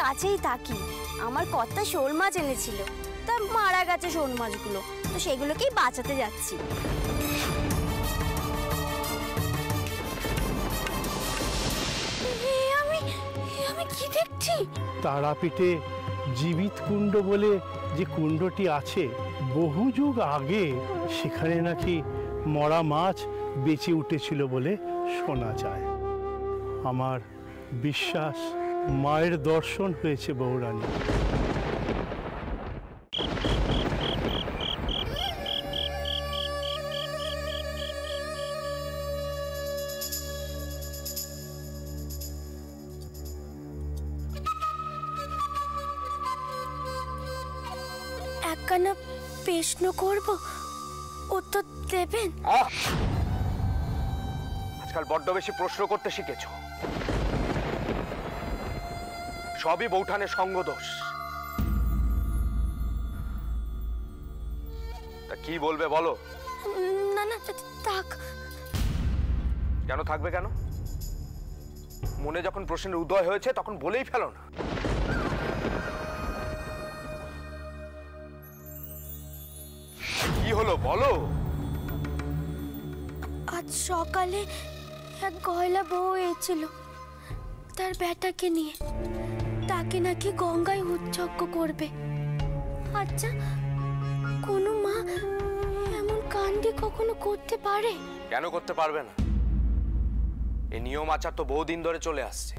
কাছেই থাকি। আমার কর্তা শোল মাছ এনেছিল, তা মারা গেছে শোল মাছগুলো, তো সেগুলোকেই বাঁচাতে যাচ্ছি। আমি কি দেখছি? তারাপীঠে জীবিত কুণ্ড বলে যে কুণ্ডটি আছে, বহু যুগ আগে সেখানে নাকি মরা মাছ বেঁচে উঠেছিল বলে শোনা যায়। আমার বিশ্বাস মায়ের দর্শন হয়েছে বউরানী। একখানা প্রশ্ন করব, উত্তর দেবেন? আজকাল বড্ড বেশি প্রশ্ন করতে শিখেছো। সবই বৌঠানের সঙ্গদোষ। তা কি বলবে বলো? না না থাক। কেন থাকবে? কেন? মনে যখন প্রশ্নের উদয় হয়েছে তখন বলেই ফেলো না। কি হলো বলো? আজ সকালে এক গয়লা বউ এসেছিল তার বেটাকে নিয়ে, তাকে নাকি গঙ্গায় উৎসর্গ করবে। আচ্ছা, কোনো মা এমন কাণ্ডে কখনো করতে পারে? কেন করতে পারবে না? এই নিয়ম আচার তো বহুদিন ধরে চলে আসছে।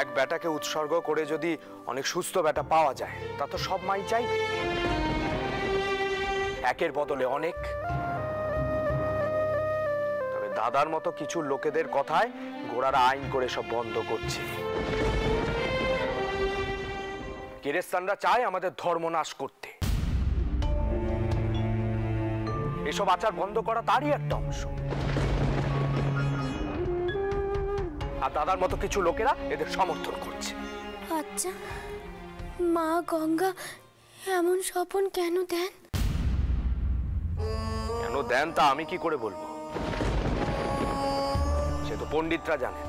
এক বেটাকে উৎসর্গ করে যদি অনেক সুস্থ বেটা পাওয়া যায়, তা তো সব মাই চাইবে। একের বদলে অনেক। তবে দাদার মতো কিছু লোকেদের কথায় গোড়ারা আইন করে সব বন্ধ করছে। কিরেস্তানরা চায় আমাদের ধর্ম নাশ করতে। এসব আচার বন্ধ করা তারই একটা অংশ। আর দাদার মতো কিছু লোকেরা এদের সমর্থন করছে। আচ্ছা, মা গঙ্গা এমন স্বপন কেন দেন? কেন দেন তা আমি কি করে বলবো? সে তো পণ্ডিতরা জানে।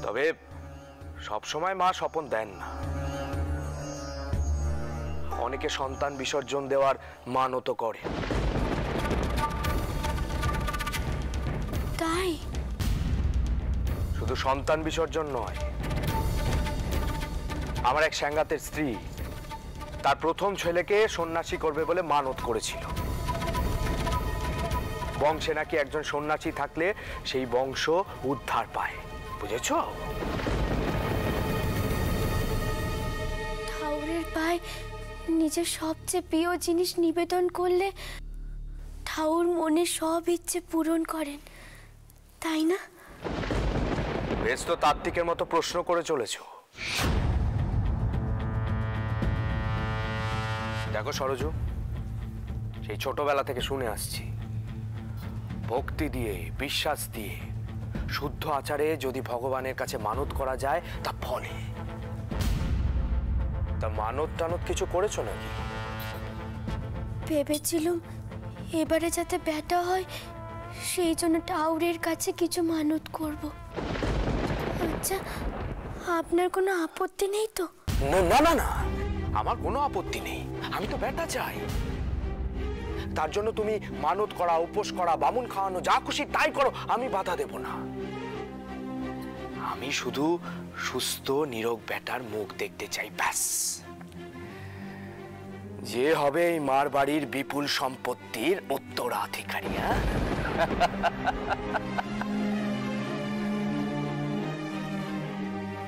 তবে সবসময় মা স্বপন দেন না। অনেকে সন্তান বিসর্জন দেওয়ার মানত করে। তাই? শুধু সন্তান বিসর্জন নয়, আমার এক সাঙ্গাতের স্ত্রী তার প্রথম ছেলেকে সন্ন্যাসী করবে বলে মানত করেছিল। বংশে নাকি একজন সন্ন্যাসী থাকলে সেই বংশ উদ্ধার পায়। বুঝেছো? ঠাকুরের পায়ে নিজের সবচেয়ে প্রিয় জিনিস নিবেদন করলে ঠাকুর মনের সব ইচ্ছে পূরণ করেন, তাই না? বেশ তো তাত্ত্বিকের মতো প্রশ্ন করে চলেছো। দেখো সরজু, সেই ছোটবেলা থেকে শুনে আসছি, ভক্তি দিয়ে, বিশ্বাস দিয়ে, শুদ্ধ আচারে যদি ভগবানের কাছে মানত করা যায় তা ফলে। তা মানত টানত কিছু করেছো নাকি? ভেবেছিলাম এবারে যাতে বেটা হয় সেই জন্য ঠাকুরের কাছে কিছু মানত করব। আচ্ছা, আপনার কোনো আপত্তি নেই তো? না না না, আমার কোনো আপত্তি নেই। আমি তো বেটা চাই। তার জন্য তুমি মানত করা, উপোস করা, বামুন খাওয়ানো, যা খুশি তাই করো, আমি বাধা দেব না। আমি শুধু সুস্থ নিরোগ বেটার মুখ দেখতে চাই, ব্যাস। যে হবে এই মার বাড়ির বিপুল সম্পত্তির উত্তরাধিকারী।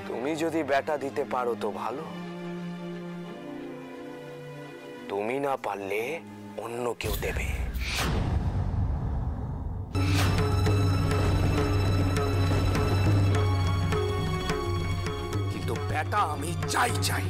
তুমি যদি বেটা দিতে পারো তো ভালো, তুমি না পারলে অন্য কেউ দেবে। কিন্তু বেটা আমি চাই চাই।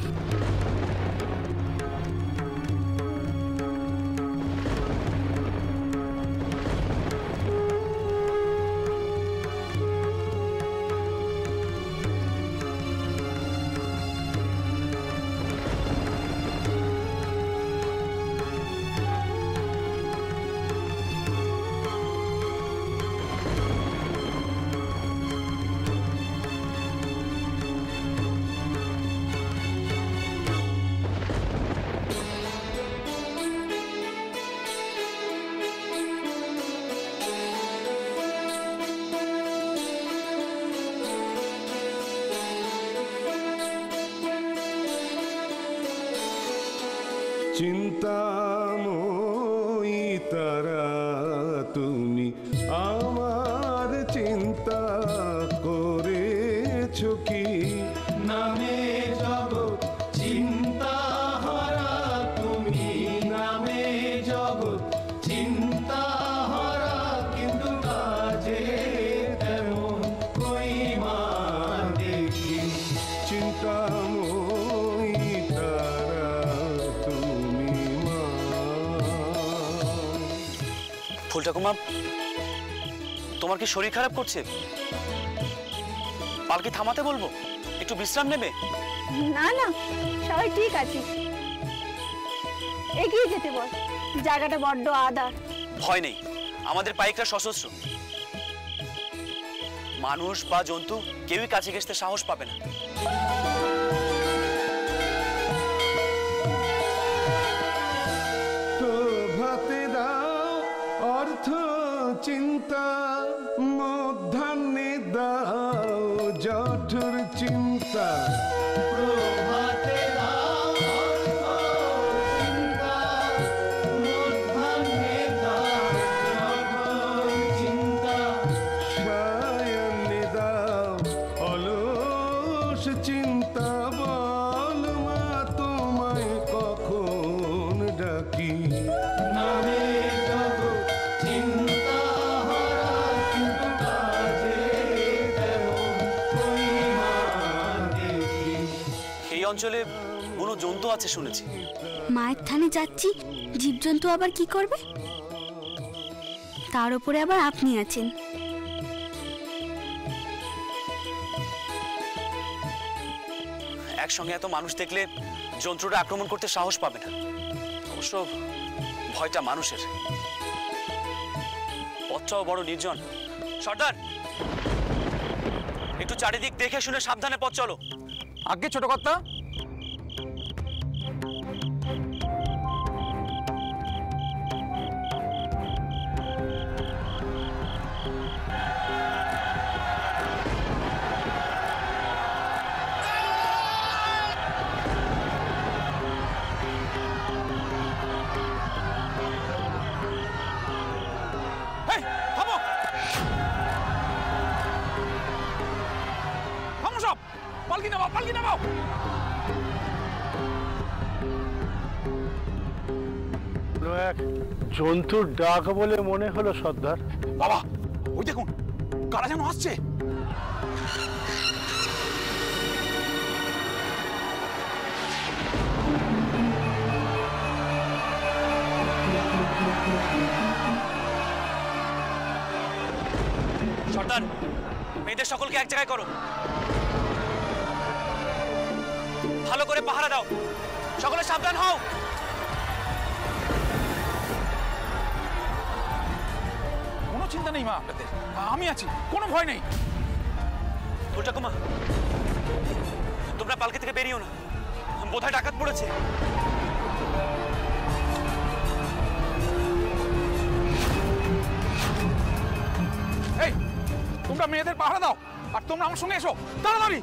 চিন্তাময়ী তারা তুমি আমার চিন্তা করেছো কি? নামে জগৎ চিন্তা হারা তুমি, নামে জগৎ চিন্তা হারা, কিন্তু কাজে তেমন কই মা দেখি। চিন্তাময়ী তারা তুমি মা। ফুল ঠাকুমা, তোমার কি শরীর খারাপ করছে? পালকি থামাতে বলবো, একটু বিশ্রাম নেবে? না না, সবাই ঠিক আছে, এগিয়ে যেতে বল, জায়গাটা বড্ড আদার। ভয় নেই, আমাদের পাইকরা সশস্ত্র, মানুষ বা জন্তু কেউই কাছে ঘেঁষতে সাহস পাবে না। প্রভাতে দাও অর্থ চিন্তা, মধ্যাহ্নে দাও জঠর চিন্তা। প্রভাতে দাও অর্থ চিন্তা, মধ্যাহ্নে দাও জঠর চিন্তা। সায়াহ্নে দাও অলস চিন্তা, বল মা তোমায় কখন ডাকি। নামে জগৎ চিন্তা হারা, কিন্তু কাজে তেমন কই মা দেখি। এই অঞ্চলে কোনো জন্তু আছে শুনেছি। মায়ের থানে যাচ্ছি, জীবজন্তু আবার কি করবে? তার উপরে আবার আপনি আছেন। একসঙ্গে এত মানুষ দেখলে জন্তুরা আক্রমণ করতে সাহস পাবে না। অবশ্য ভয়টা মানুষের। পথটাও বড় নির্জন। সর্দার, একটু চারিদিক দেখে শুনে সাবধানে পথ চলো। আগে ছোট কর্তা। এই, থামো থামো সব, পালকি নামাও, পালকি নামাও। এক জন্তুর ডাক বলে মনে হলো সর্দার। বাবা, ওই দেখুন কারা যেন আসছে। সর্দার, মেয়েদের সকলকে এক জায়গায় করো, ভালো করে পাহারা দাও, সকলে সাবধান হও। কোনো চিন্তা নেই মা, আপনাদের আমি আছি, কোনো ভয় নেই। ফুল ঠাকুমা, তোমরা পালকি থেকে বেরিও না, বোধহয় ডাকাত পড়েছে। এই, তোমরা মেয়েদের পাহারা দাও, আর তোমরা আমার সঙ্গে এসো তাড়াতাড়ি।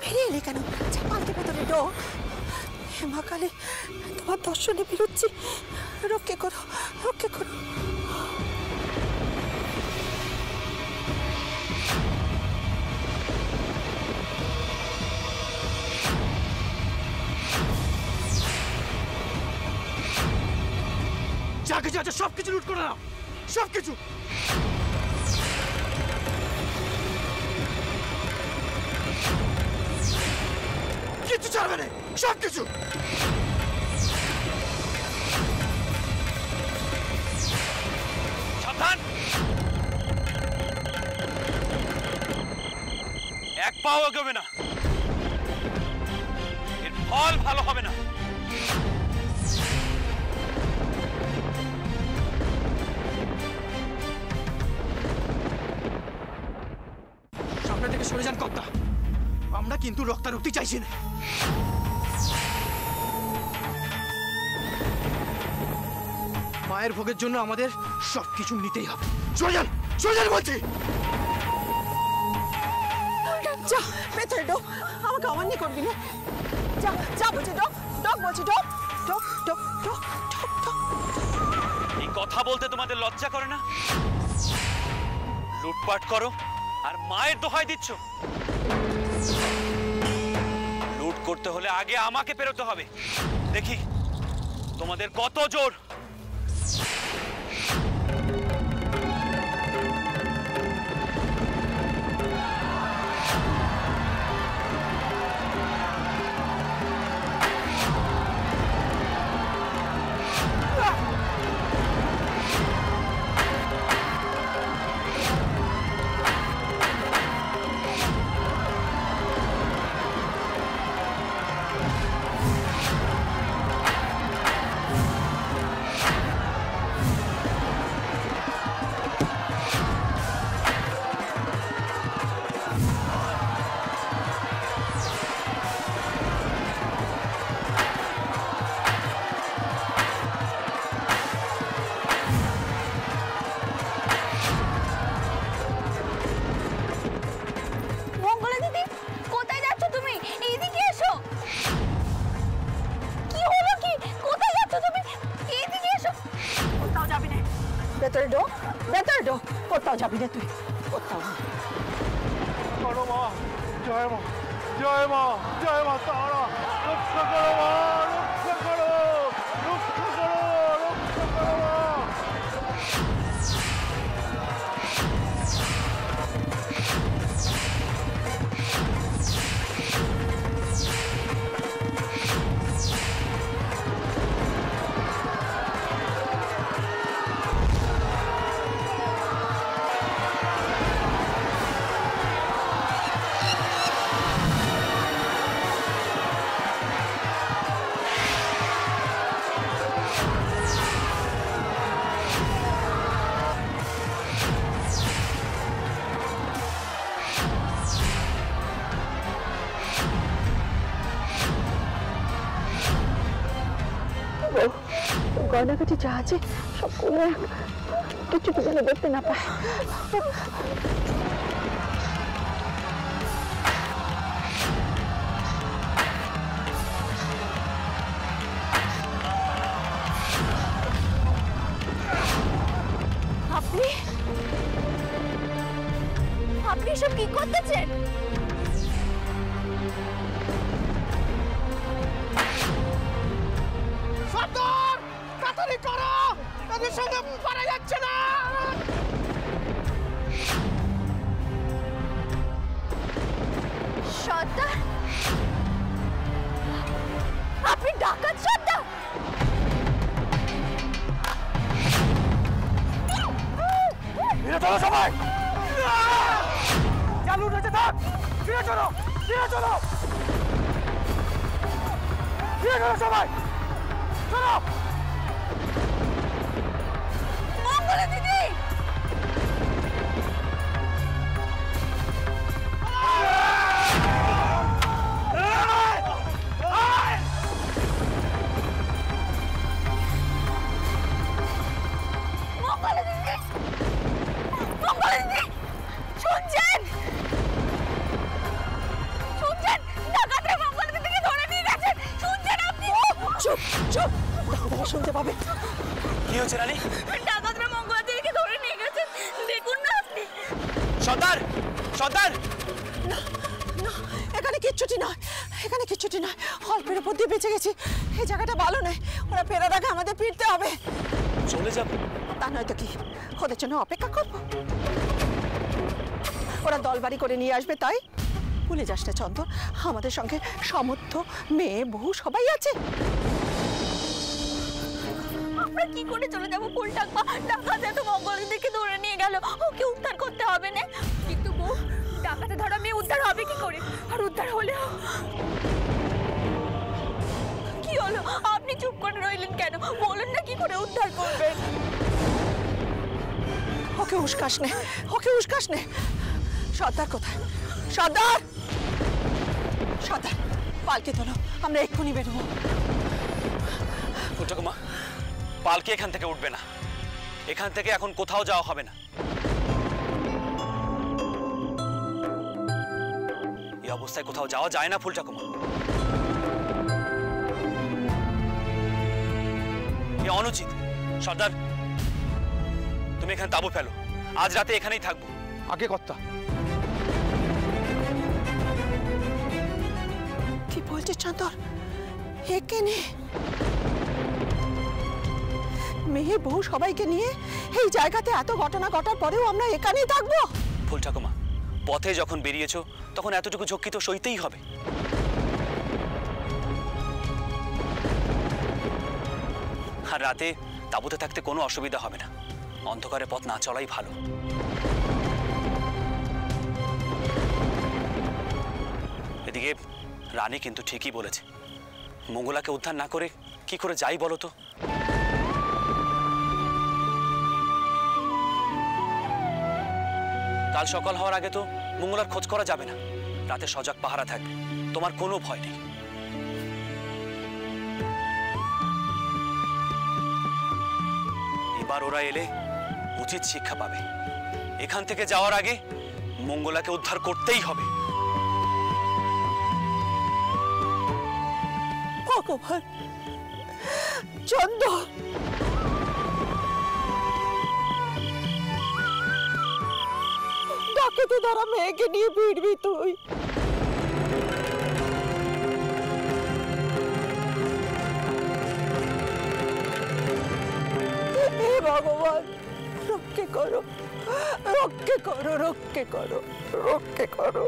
বেরিয়ে এলে কেন? পালকি ভেতরে ঢোক। মা কালী, তোমার দর্শনে বেরোচ্ছি, রক্ষে করো, রক্ষে করো। যা কিছু আছে সবকিছু লুট করে নাও, সবকিছু। কিচ্ছু ছাড়বে না, সবকিছু। সাবধান, এক পাও এগোবে না, এর ফল ভালো হবে না। থেকে সরে যান কর্তা। আমরা কিন্তু রক্তারক্তি চাইছি না। মায়ের ভোগের জন্য আমাদের সবকিছু নিতেই হবে। সরে যান, সরে যান বলছি। যা ভেতরে ঢোক, আমাকে অমান্য করবি না। যা যা বলছি, ঢোক ঢোক বলছি, ঢোক ঢোক ঢোক ঢোক ঢোক ঢোক। এই কথা বলতে তোমাদের লজ্জা করে না? লুটপাট করো আর মায়ের দোহাই দিচ্ছ। লুট করতে হলে আগে আমাকে পেরোতে হবে, দেখি তোমাদের কত জোর। ভেতরে ঢোক, ভেতরে ঢোক। কোথাও যাবি না তুই, কোথাও না। করো মা, জয় মা, জয় মা, জয় মা তারা, রক্ষা করো মা, রক্ষা করো, রক্ষা করো, রক্ষা করো মা। গয়নাকাটি যা আছে সব করে কিছু যেন দেখতে না পায়। আপনি আপনি সব কি করতেছেন? সর্দার, তাড়াতাড়ি করো, তাদের সঙ্গে পারা যাচ্ছে না। সর্দার, আপনি ডাকাত সর্দার? চলো সবাই, চালু রয়েছে, থাক, ফিরে চলো, ফিরে চলো, ফিরে চলো সবাই, চলো। মঙ্গলা দিদি, মঙ্গলা দিদি, মঙ্গলা দিদি, শুনছেন? শুনছেন? ডাকাতরা মঙ্গলা দিদিকে ধরে নিয়ে গেছে, শুনছেন আপনি? চুপ চুপ, ডাক্তার শুনতে পাবে। কি হচ্ছে রানী? ডাকাতরা মঙ্গলা দিদিকে ধরে নিয়ে গেছে, দেখুন না আপনি। সর্দার, সর্দার, না না, এখানে কিচ্ছুটি নয়, এখানে কিচ্ছুটি নয়। অল্পের উপর দিয়ে বেঁচে গেছি। এই জায়গাটা ভালো নয়, ওরা ফেরার আগে আমাদের ফিরতে হবে। চলে যাব? তা নয়তো কি, ওদের জন্য অপেক্ষা করবো? ওরা দলবাড়ি করে নিয়ে আসবে, তাই ভুলে যাস না চন্দন, আমাদের সঙ্গে সমর্থ মেয়ে বউ সবাই আছে। আমরা কি করে চলে যাবো ফুলটাকমা? ডাকাত এত মঙ্গলা দিদিকে ধরে নিয়ে গেল, ওকে উদ্ধার করতে হবে না? কিন্তু বউ, ডাকাতে ধরা মেয়ে উদ্ধার হবে কি করে? আর উদ্ধার হলেও কি হলো? আপনি চুপ করে রইলেন কেন? বলুন না কি করে উদ্ধার করবেন? ওকে উস্কাস নে, ওকে উস্কাস নে। সর্দার কোথায়? সর্দার, সর্দার, পালকে তোলো, আমরা এক্ষুনি বেরোবো। ফুলঠাকুমা, পালকি এখান থেকে উঠবে না। এখান থেকে এখন কোথাও যাওয়া হবে না। এই অবস্থায় কোথাও যাওয়া যায় না ফুলঠাকুমা। এ অনুচিত। সর্দার, তুমি এখানে তাঁবু ফেলো, আজ রাতে এখানেই থাকবো। আগে কর্তা, কি বলছিস চাঁদর? একে নে, মেয়ে বউ সবাইকে নিয়ে এই জায়গাতে এত ঘটনা ঘটার পরেও আমরা এখানেই থাকবো? ফুলঠাকুমা, পথে যখন বেরিয়েছো তখন এতটুকু ঝক্কি তো সইতেই হবে। আর রাতে তাঁবুতে থাকতে কোনো অসুবিধা হবে না। অন্ধকারে পথ না চলাই ভালো। এদিকে রানী কিন্তু ঠিকই বলেছে, মঙ্গলাকে উদ্ধার না করে কি করে যাই বলো তো? কাল সকাল হওয়ার আগে তো মঙ্গলার খোঁজ করা যাবে না। রাতে সজাগ পাহারা থাকবে, তোমার কোনো ভয় নেই। এবার ওরা এলে উচিত শিক্ষা পাবে। এখান থেকে যাওয়ার আগে মঙ্গলাকে উদ্ধার করতেই হবে। ভগবান, চন্দন, ডাকাতে দ্বারা মেয়েকে নিয়ে ফিরবি তুই? হে ভগবান, রক্ষে করো, রক্ষে করো, রক্ষে করো, রক্ষে করো।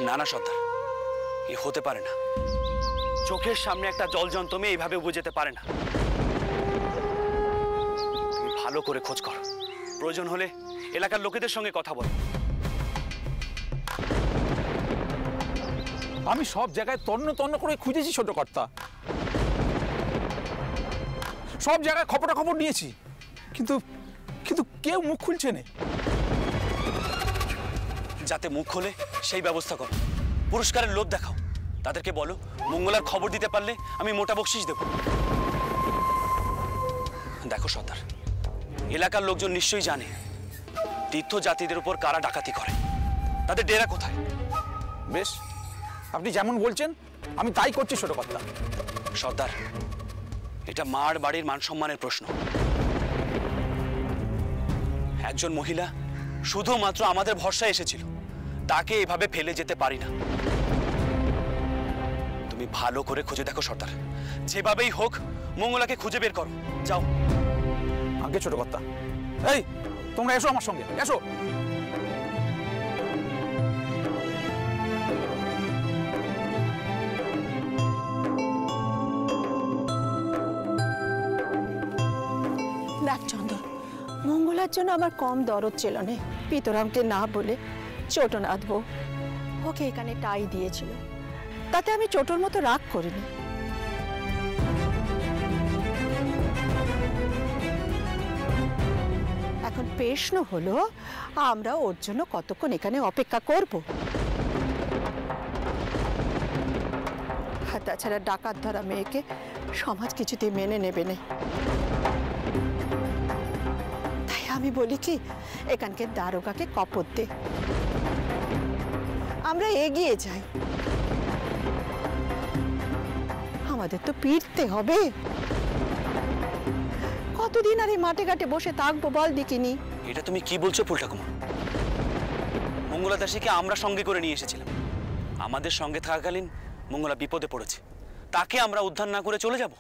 না না সর্দার, এ হতে পারে না। চোখের সামনে একটা জলজন্ত মেয়ে এইভাবে বুঝতে পারে না। তুমি ভালো করে খোঁজ করো, প্রয়োজন হলে এলাকার লোকেদের সঙ্গে কথা বলো। আমি সব জায়গায় তন্ন তন্ন করে খুঁজেছি ছোট কর্তা, সব জায়গায় খবর নিয়েছি, কিন্তু কিন্তু কেউ মুখ খুলছে না। যাতে মুখ খোলে সেই ব্যবস্থা করো, পুরস্কারের লোভ দেখাও। তাদেরকে বলো মঙ্গলার খবর দিতে পারলে আমি মোটা বকশিস দেব। দেখো সর্দার, এলাকার লোকজন নিশ্চয়ই জানে তীর্থ জাতিদের উপর কারা ডাকাতি করে, তাদের ডেরা কোথায়। বেশ, আপনি যেমন বলছেন আমি তাই করছি ছোট কর্তা। সর্দার, এটা মার বাড়ির মান সম্মানের প্রশ্ন। একজন মহিলা শুধুমাত্র আমাদের ভরসায় এসেছিল, তাকে এভাবে ফেলে যেতে পারি না। তুমি ভালো করে খুঁজে দেখো সর্দার, যেভাবেই হোক মঙ্গলাকে খুঁজে বের করো। যাও। আগে ছোট কর্তা, এই তোমরা এসো আমার সঙ্গে, এসো। দেখ চন্দন, মঙ্গলার জন্য আমার কম দরদ ছিল না। পিতরামকে না বলে ছোটনাথ বউ ওকে এখানে টাই দিয়েছিল, তাতে আমি ছোটর মতো রাগ করিনি। এখন প্রশ্ন হলো আমরা ওর জন্য কতক্ষণ এখানে অপেক্ষা করব। আর তাছাড়া ডাকাত ধরা মেয়েকে সমাজ কিছুতেই মেনে নেবে না। তাই আমি বলি কি, এখানকার দারোগাকে কপত দে, আমরা এগিয়ে যাই। আমাদের তো ফিরতে হবে। কতদিন আর এই মাঠে ঘাটে বসে থাকবো বল দেখিনি? এটা তুমি কি বলছো ফুলঠাকুমা? মঙ্গলা দাসীকে আমরা সঙ্গে করে নিয়ে এসেছিলাম। আমাদের সঙ্গে থাকাকালীন মঙ্গলা বিপদে পড়েছে, তাকে আমরা উদ্ধার না করে চলে যাব?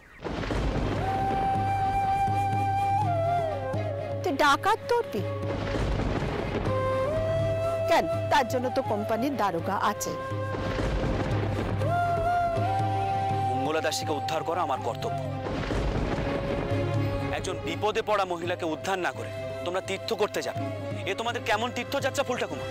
তুই ডাকাত ধরবি কেন? তার জন্য তো কোম্পানির দারোগা আছে। মঙ্গলা দাসীকে উদ্ধার করা আমার কর্তব্য। একজন বিপদে পড়া মহিলাকে উদ্ধার না করে তোমরা তীর্থ করতে যাবে, এ তোমাদের কেমন তীর্থযাত্রা ফুল ঠাকুমা?